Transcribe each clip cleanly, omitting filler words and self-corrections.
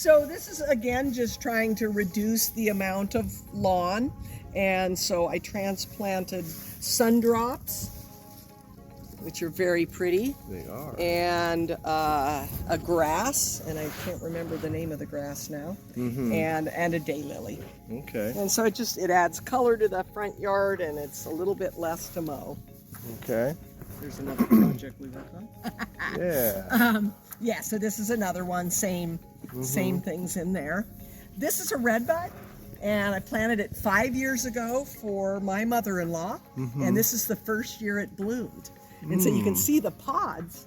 So this is, again, just trying to reduce the amount of lawn. And so I transplanted sundrops, which are very pretty. They are. And a grass, and I can't remember the name of the grass now, and a daylily. Okay. And so it adds color to the front yard, and it's a little bit less to mow. Okay. There's another project we work on. Yeah. Yeah, so this is another one, same things in there. This is a redbud, and I planted it 5 years ago for my mother-in-law, and this is the first year it bloomed. And so you can see the pods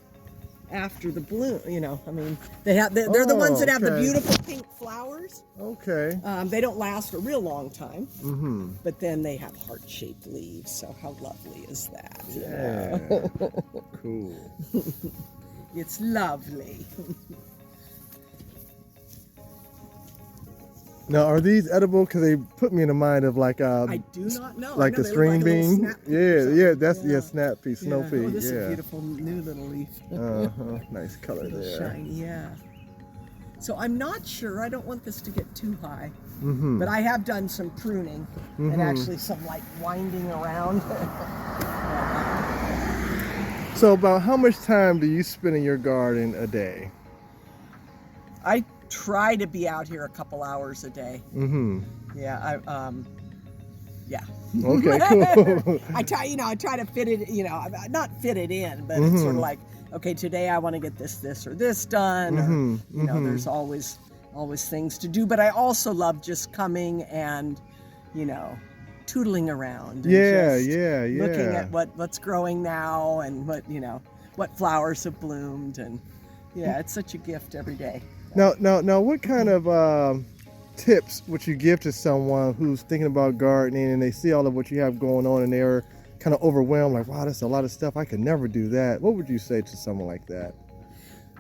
after the bloom, you know, I mean, they're the ones that have the beautiful pink flowers. Okay. They don't last a real long time, but then they have heart-shaped leaves, so how lovely is that? Yeah. Cool. It's lovely. Now, are these edible? Because they put me in the mind of like I do not know. like the string bean. Yeah, snap pea, snow pea. Oh, this is a beautiful new little leaf. Nice color there. Shiny, yeah. So I'm not sure. I don't want this to get too high, but I have done some pruning and actually some like winding around. So about how much time do you spend in your garden a day? I try to be out here a couple hours a day. Yeah, yeah. Okay, cool. I try to fit it, not fit it in, but it's sort of like, okay, today I want to get this or this done, or there's always things to do. But I also love just coming and, tootling around. And looking at what's growing now and what flowers have bloomed, and it's such a gift every day. Now, what kind of tips would you give to someone who's thinking about gardening and they see all of what you have going on and they're kind of overwhelmed, like, wow, that's a lot of stuff, I could never do that? What would you say to someone like that?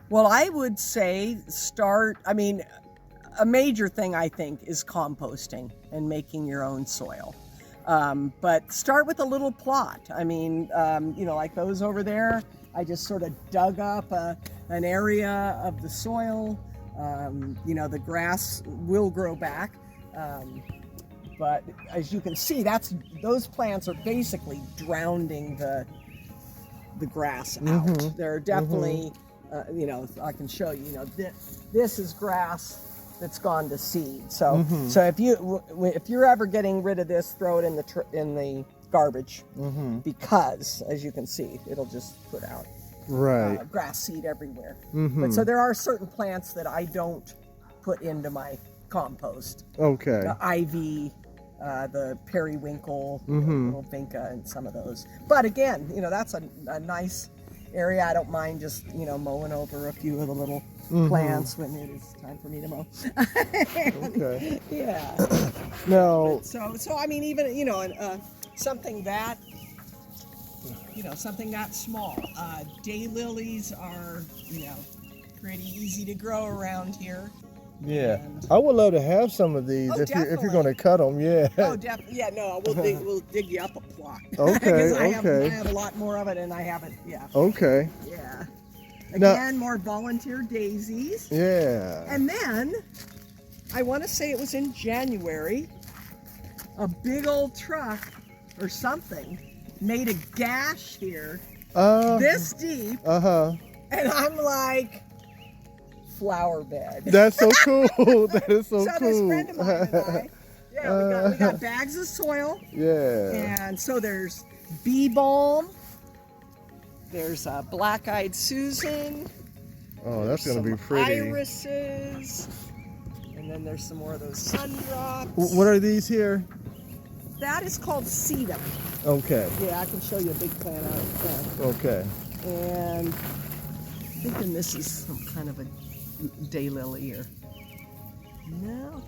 Well, I would say a major thing I think is composting and making your own soil. But start with a little plot. Like those over there, I just sort of dug up an area of the soil. The grass will grow back. But as you can see, those plants are basically drowning the grass out. They're definitely, I can show you, this is grass that's gone to seed. So if you're ever getting rid of this, throw it in the garbage, because as you can see, it'll just put out grass seed everywhere. But so there are certain plants that I don't put into my compost. Okay. The ivy, the periwinkle, the little vinca, and some of those. But again, that's a nice area. I don't mind just mowing over a few of the little plants when it is time for me to mow. Okay. Yeah. No. So even something that something that small. Daylilies are pretty easy to grow around here. Yeah, I would love to have some of these if you're going to cut them. Yeah. Oh, definitely. Yeah, no, we'll dig you up a plot. Okay. I have a lot more of it, and I haven't. Yeah. Okay. Yeah. Again, more volunteer daisies. Yeah. And then, I want to say it was in January, a big old truck or something made a gash here, this deep. And I'm like, flower bed. That's so cool. That is so cool. This friend of mine and I, we got bags of soil. Yeah. And so there's bee balm. There's black-eyed Susan. Oh, that's going to be pretty. Irises. And then there's some more of those sundrops. What are these here? That is called sedum. Okay. Yeah, I can show you a big plant out of that. Okay. And I'm thinking this is some kind of a daylily or no.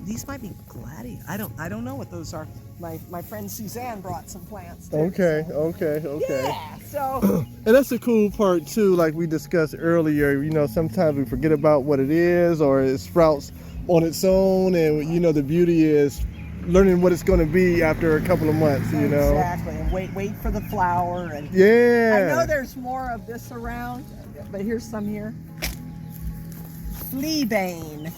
These might be gladiolus. I don't know what those are. My friend Suzanne brought some plants too. Okay. Yeah. So. And that's the cool part too. Like we discussed earlier, sometimes we forget about what it is, or it sprouts on its own, and the beauty is learning what it's going to be after a couple of months. Exactly. And wait for the flower. And yeah. I know there's more of this around, but here's some here. fleabane.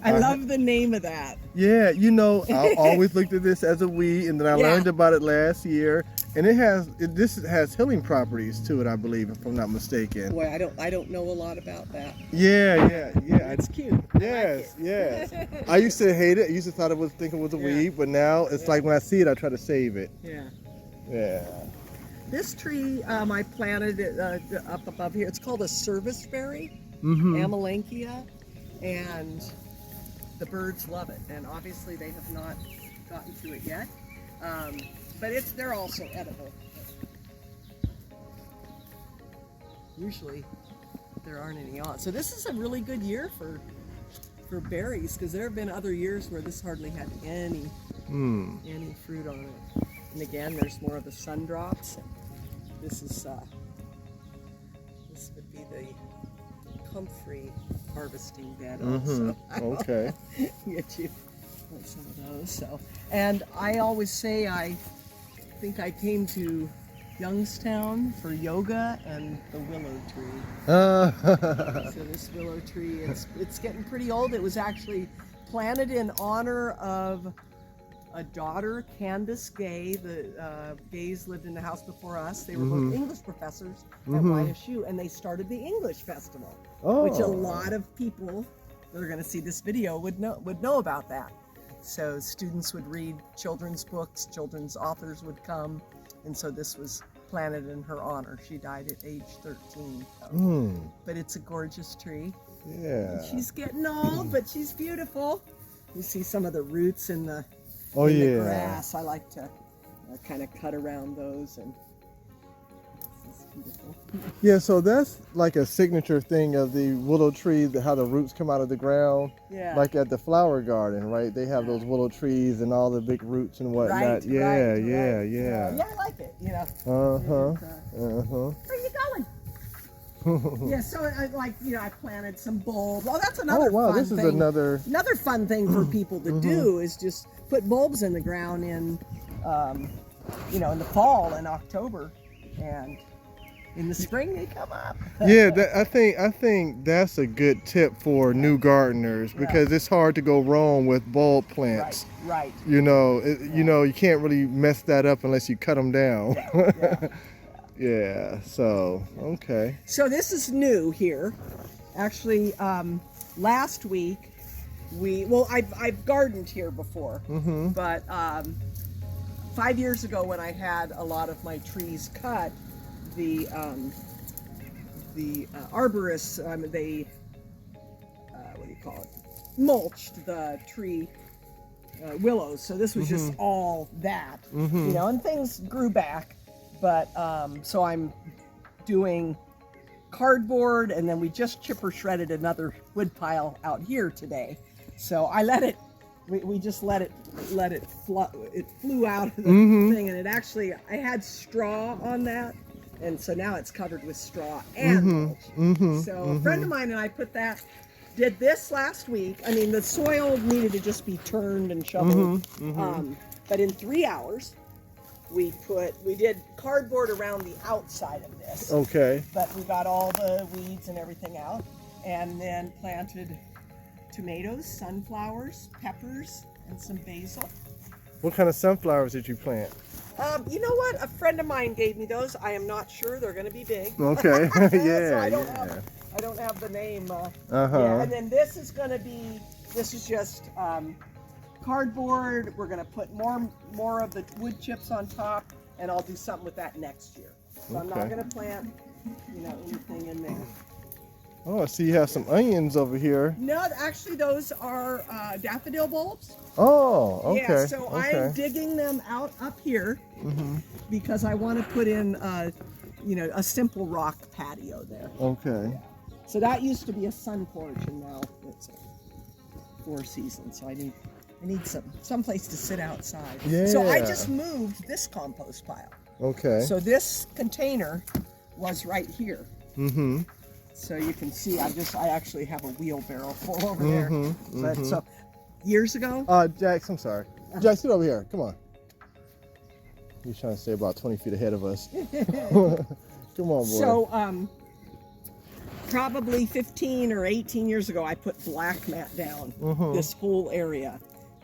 I love the name of that. Yeah, you know, I always looked at this as a weed, and then I learned about it last year, and this has healing properties to it, I believe, if I'm not mistaken. Boy, I don't know a lot about that. Yeah. It's cute. Yes. I used to hate it. I used to think it was a weed, but now it's like when I see it, I try to save it. Yeah. This tree, I planted it up above here. It's called a serviceberry, Amelanchier, and the birds love it. And obviously they have not gotten to it yet, but they're also edible. Usually there aren't any on. So this is a really good year for berries, because there have been other years where this hardly had any fruit on it. And again, there's more of the sun drops. This is this would be the comfrey harvesting bed also. Okay. Get you some of those. So, and I always say I think I came to Youngstown for yoga and the willow tree. So this willow tree, it's getting pretty old. It was actually planted in honor of a daughter, Candace Gay. The Gays lived in the house before us. They were both English professors at YSU, and they started the English Festival, which a lot of people that are going to see this video would know about that. So students would read children's books, children's authors would come, and so this was planted in her honor. She died at age 13. So. But it's a gorgeous tree. Yeah. And she's getting old, but she's beautiful. You see some of the roots in the the grass. I like to kind of cut around those, and it's beautiful. Yeah, so that's like a signature thing of the willow tree, how the roots come out of the ground. Yeah. Like at the flower garden, right? They have those willow trees and all the big roots and whatnot. Right. Yeah. Yeah, I like it, you know. Where are you going? Yeah, so I planted some bulbs. Oh, that's another fun this thing. is another fun thing for people to do is just put bulbs in the ground in the fall, in October, and in the spring they come up. Yeah, I think that's a good tip for new gardeners, because it's hard to go wrong with bulb plants. Right. You know, you can't really mess that up unless you cut them down. Yeah, so, okay. So this is new here. Actually, last week, I've gardened here before, but 5 years ago when I had a lot of my trees cut, the arborists, mulched the tree willows. So this was just all that, and things grew back. But so I'm doing cardboard, and then we just chipper shredded another wood pile out here today. So I let it, we just let it it flew out of the thing, and I had straw on that, and so now it's covered with straw and mulch. So a friend of mine and I did this last week. I mean, the soil needed to just be turned and shoveled, but in 3 hours, we did cardboard around the outside of this. Okay. But we got all the weeds and everything out, and then planted tomatoes, sunflowers, peppers, and some basil. What kind of sunflowers did you plant? You know what? A friend of mine gave me those. I am not sure. They're going to be big. Okay. So I don't have the name. And then this is just cardboard. We're going to put more of the wood chips on top, and I'll do something with that next year. So I'm not going to plant, anything in there. Oh, I see you have some onions over here. No, actually those are daffodil bulbs. Oh, okay. Yeah, so I'm digging them out up here because I want to put in, a simple rock patio there. Okay. So that used to be a sun porch, and now it's a 4 seasons. So I need some place to sit outside. Yeah. So I just moved this compost pile. Okay. So this container was right here. So you can see, I actually have a wheelbarrow full over there. But so years ago. Jax, I'm sorry. Jax, get over here. Come on. He's trying to stay about 20 feet ahead of us. Come on, boy. So probably 15 or 18 years ago, I put black mat down this whole area.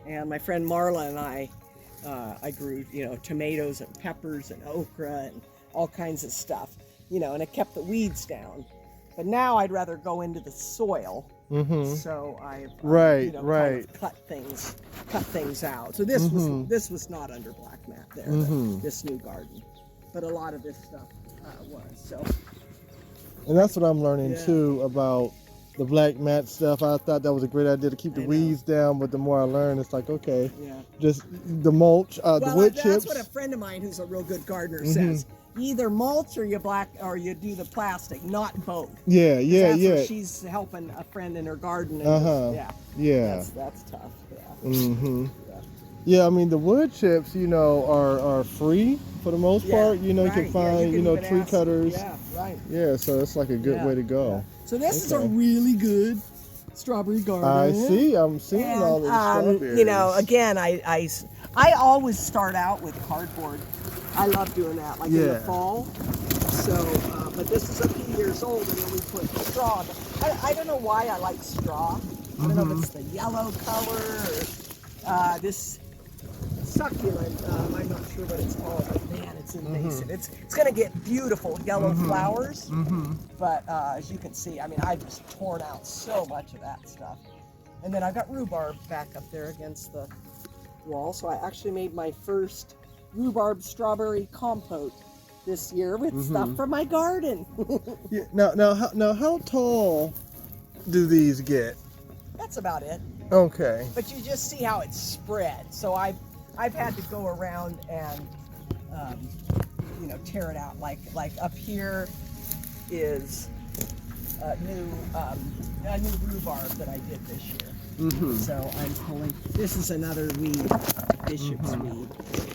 And my friend Marla and I grew, tomatoes and peppers and okra and all kinds of stuff, and it kept the weeds down. But now I'd rather go into the soil. So I've kind of cut things out. So this was not under black mat there, this new garden, but a lot of this stuff was. So, and that's what I'm learning too about the black mat stuff. I thought that was a great idea to keep the weeds down, but the more I learn, it's like, okay, just the mulch, the wood chips. That's what a friend of mine who's a real good gardener says. You either mulch or you do the plastic, not both. Yeah. What she's helping a friend in her garden. And that's tough. Yeah. I mean, the wood chips, are free for the most part. You can find, tree cutters. Yeah, right. Yeah, so it's like a good way to go. Yeah. So this is a really good strawberry garden. I see. I'm seeing all these strawberries. Again, I always start out with cardboard. I love doing that, like in the fall. So, but this is a few years old, and then we put straw. I don't know why I like straw. I don't know if it's the yellow color or this succulent. I'm not sure what it's called, but man, it's invasive. It's going to get beautiful yellow flowers. But as you can see, I've just torn out so much of that stuff. And then I've got rhubarb back up there against the wall. So I actually made my first rhubarb strawberry compote this year with stuff from my garden. Now, how tall do these get? That's about it. Okay. But you just see how it's spread. So I've had to go around and tear it out. Like up here is a new rhubarb that I did this year. So I'm pulling. This is another weed, bishop's weed.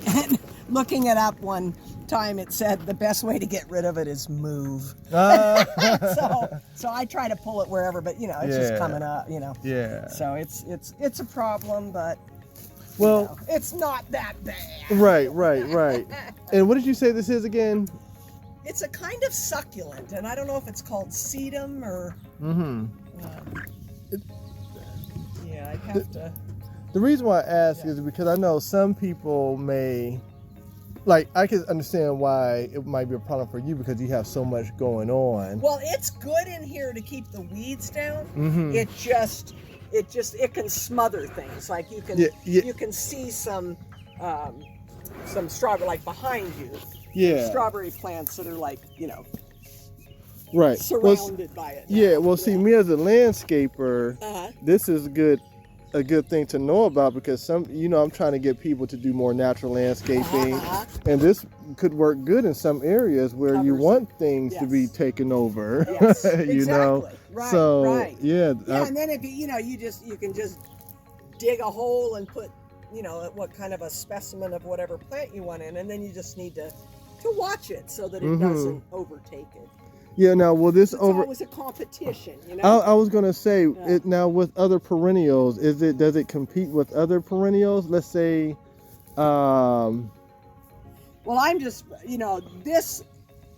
And looking it up one time, it said the best way to get rid of it is move. So I try to pull it wherever, but it's just coming up. Yeah. So it's a problem, but it's not that bad. Right. And what did you say this is again? It's a kind of succulent, and I don't know if it's called sedum or. I'd have to. The reason why I ask is because I know some people may, I can understand why it might be a problem for you because you have so much going on. Well, it's good in here to keep the weeds down. It can smother things. Like you can see some strawberry behind you. Yeah. Strawberry plants that are right. surrounded by it. Yeah. Well, see, me as a landscaper, this is a good thing to know about because I'm trying to get people to do more natural landscaping, and this could work good in some areas where you want things to be taken over. Yes, exactly. Right, so right. And then if you can just dig a hole and put what kind of a specimen of whatever plant you want in, and then you just need to watch it so that it doesn't overtake it. Yeah. Now, will this it's always a competition, I was gonna say it now with other perennials. Does it compete with other perennials? Let's say. Well, I'm just this.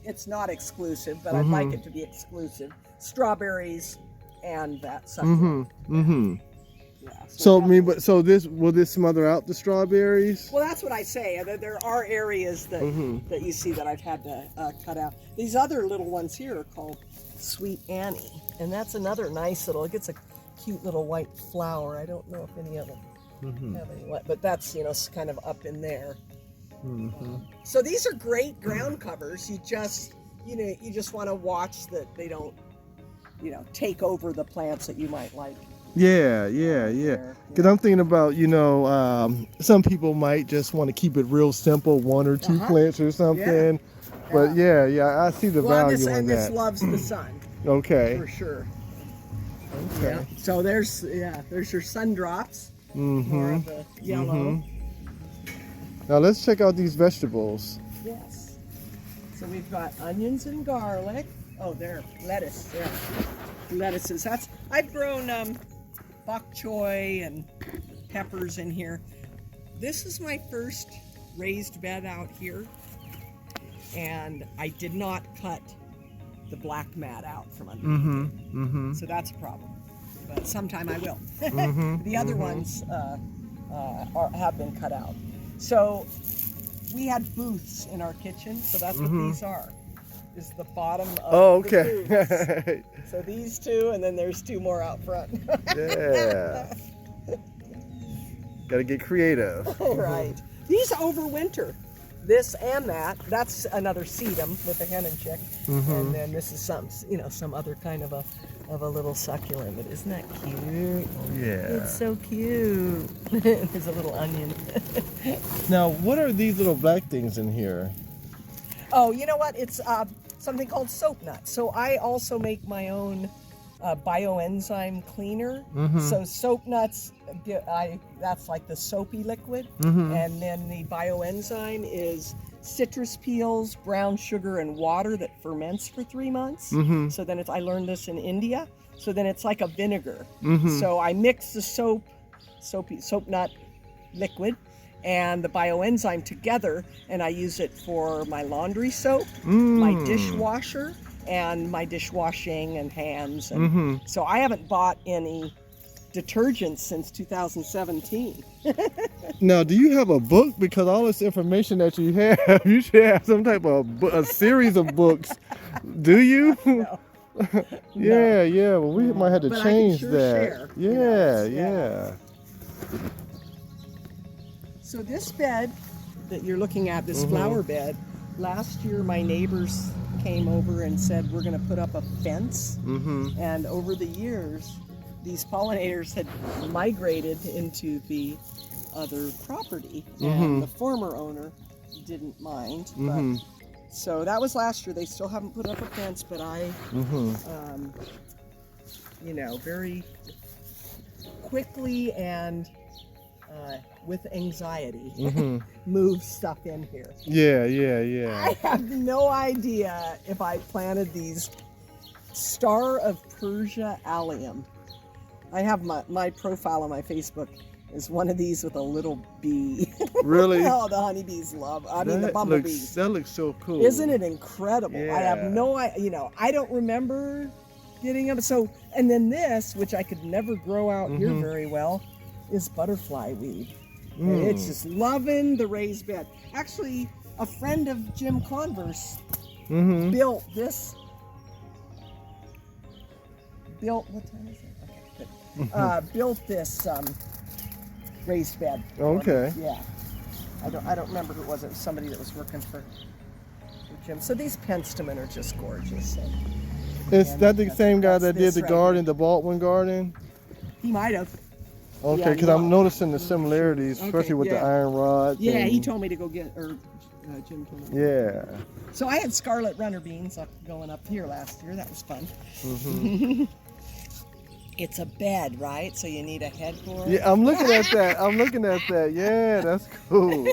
It's not exclusive, but I'd like it to be exclusive. Strawberries and that succulent. Yeah. So will this smother out the strawberries? Well, that's what I say. There are areas that you see that I've had to cut out. These other little ones here are called Sweet Annie, and that's another nice little. It gets a cute little white flower. I don't know if any of them have any white, but that's kind of up in there. So these are great ground covers. You just want to watch that they don't take over the plants that you might like. Yeah. Because I'm thinking about, some people might just want to keep it real simple, one or two plants or something. But I see the value in that. This loves the sun. Okay. For sure. Okay. Yeah. So there's your sun drops. More of the yellow. Now let's check out these vegetables. Yes. So we've got onions and garlic. Oh, there, lettuce. There, lettuces. I've grown bok choy and peppers in here. This is my first raised bed out here, and I did not cut the black mat out from under. So that's a problem. But sometime I will. The other ones have been cut out. So we had booths in our kitchen, so that's what these are. Is the bottom of the booths. So these two, and then there's two more out front. Yeah. Got to get creative. Right. These overwinter. This and that. That's another sedum with a hen and chick. And then this is some other kind of a little succulent. But isn't that cute? Yeah. It's so cute. There's a little onion. Now, what are these little black things in here? Oh, you know what? It's something called soap nuts. So I also make my own bioenzyme cleaner. So soap nuts, that's like the soapy liquid. And then the bioenzyme is citrus peels, brown sugar, and water that ferments for 3 months. So then I learned this in India. So then it's like a vinegar. So I mix the soap nut liquid and the bioenzyme together, and I use it for my laundry soap, my dishwasher, and my dishwashing and hands. And so I haven't bought any detergents since 2017. Now, do you have a book? Because all this information that you have, you should have some type of a series of books. Do you? No. Yeah. Well, we might have to But change I can sure that. Share, Yeah. So this bed that you're looking at, this flower bed, last year my neighbors came over and said we're going to put up a fence. And over the years, these pollinators had migrated into the other property, and the former owner didn't mind. But, so that was last year. They still haven't put up a fence, but I, very quickly and with anxiety, move stuff in here. Yeah. I have no idea if I planted these Star of Persia allium. I have my profile on my Facebook is one of these with a little bee. Really? Oh, the honeybees the bumblebees. That looks so cool. Isn't it incredible? Yeah. I have no idea, I don't remember getting them. So, and then this, which I could never grow out here very well, is butterfly weed. And it's just loving the raised bed. Actually, a friend of Jim Converse built this. What time is it? Okay, good. Built this raised bed. Okay. Yeah. I don't remember who it was. It was somebody that was working for Jim. So these penstemon are just gorgeous. Is that the same guy that did the right garden, the Baldwin garden? He might have. Okay, because I'm noticing the similarities, especially with the iron rods. Yeah, he told me to go get, Jim told me. Yeah. So I had scarlet runner beans going up here last year. That was fun. It's a bed, right? So you need a headboard. Yeah, I'm looking at that. Yeah, that's cool.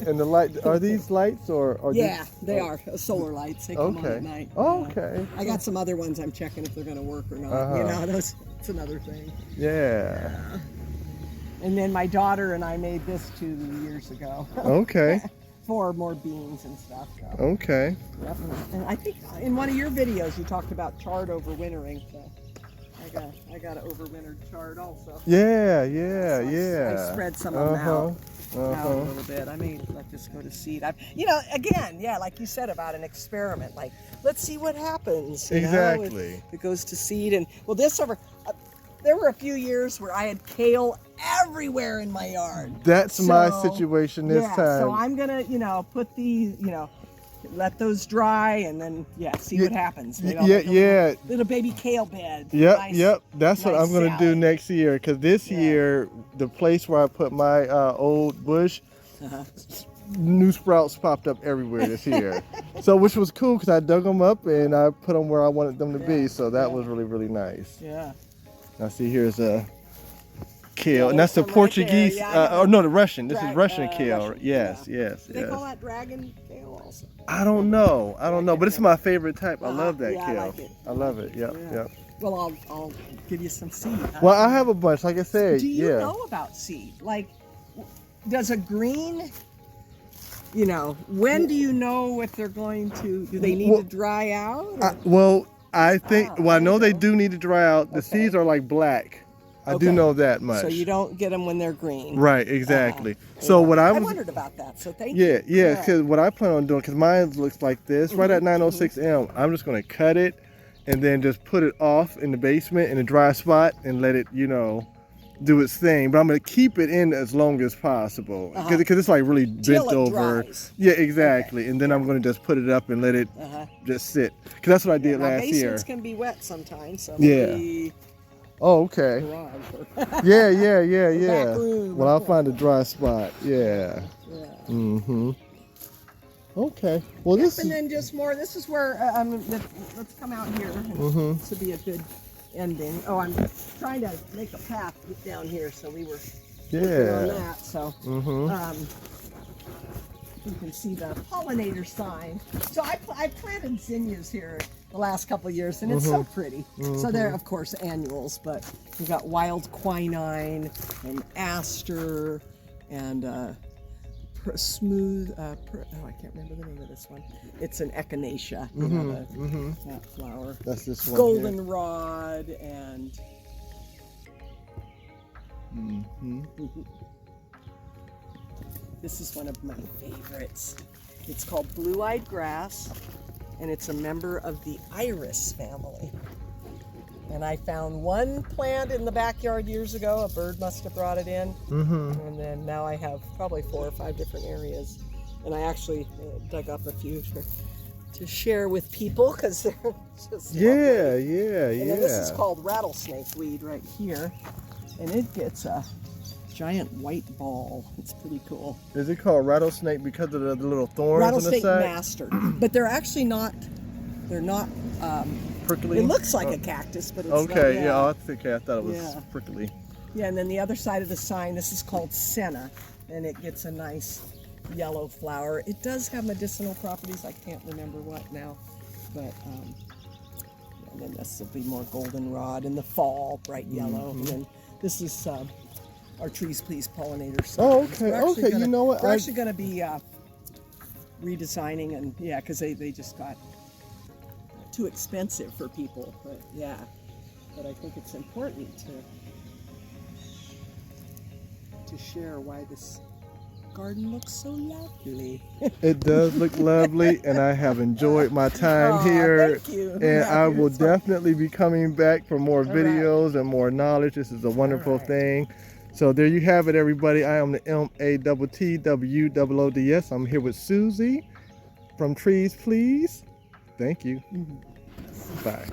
And the light, are these lights or? Yeah, they are solar lights. They come on at night. Okay. I got some other ones I'm checking if they're going to work or not. That's another thing. Yeah. And then my daughter and I made this 2 years ago. Okay. For more beans and stuff. So. Okay. Yep. And I think in one of your videos you talked about chard overwintering. So I got an overwintered chard also. Yeah. I spread some of them out a little bit. I may let this go to seed. Again, like you said about an experiment. Like, let's see what happens. Exactly. If it goes to seed. And well, there were a few years where I had kale everywhere in my yard. That's my situation this time. So I'm gonna, put these, let those dry and then see what happens. Little baby kale bed. Yep. That's what I'm gonna do next year. Because this year, the place where I put my old bush, new sprouts popped up everywhere this year. So which was cool because I dug them up and I put them where I wanted them to be. So that was really, really nice. Yeah. Now see, here's a kale, and that's the Portuguese. The Russian. This is Russian kale. Russian, Yes. They call that dragon kale also. I don't know, but it's my favorite type. I love that kale. I like it. I love it. Yep. Well, I'll give you some seed. Well, I have a bunch, like I said. Do you know about seed? Like, does a green you know, when do you know if they're going to, do they need to dry out? I think, well, I know they do need to dry out. The seeds are like black. I do know that much. So you don't get them when they're green. Right, exactly. So what I wondered about that, so thank you. Yeah, because what I plan on doing, because mine looks like this, right at 906M, I'm just going to cut it and then just put it off in the basement in a dry spot and let it, you know, do its thing. But I'm going to keep it in as long as possible because it's like really bent over. Dries. Yeah, exactly. And then I'm going to just put it up and let it just sit. Because that's what I did last year. Basements can be wet sometimes. So yeah. Oh, okay. Yeah. Back room. Well, I'll find a dry spot. Yeah. Okay. Well, and then just more. This is where let's come out here. This would be a good ending. Oh, I'm trying to make a path down here, so we were working on that. So you can see the pollinator sign. So I planted zinnias here the last couple of years, and it's so pretty. So they're of course annuals, but we got wild quinine and aster and smooth. I can't remember the name of this one. It's an echinacea. You know, that flower. That's this one. Goldenrod and. This is one of my favorites. It's called blue-eyed grass, and it's a member of the iris family. And I found one plant in the backyard years ago. A bird must have brought it in. And then now I have probably 4 or 5 different areas. And I actually dug up a few to share with people because they're just lovely. And then this is called rattlesnake weed right here. And it gets a giant white ball. It's pretty cool. Is it called rattlesnake because of the little thorns on the side? Rattlesnake master. But they're actually not, they're not prickly? It looks like a cactus, but it's not. Okay, I thought it was prickly. Yeah, and then the other side of the sign, this is called senna, and it gets a nice yellow flower. It does have medicinal properties. I can't remember what now, but and then this will be more goldenrod in the fall, bright yellow, and then this is our Trees Please pollinator sign. Oh, okay, you know what? We're actually going to be redesigning, and because they just got too expensive for people, but I think it's important to share why this garden looks so lovely. It does look lovely, and I have enjoyed my time here. Thank you. And I will definitely be coming back for more videos and more knowledge. This is a wonderful thing. So there you have it, everybody. I am the MATTWOODS. I'm here with Susie from Trees Please. Thank you. Bye.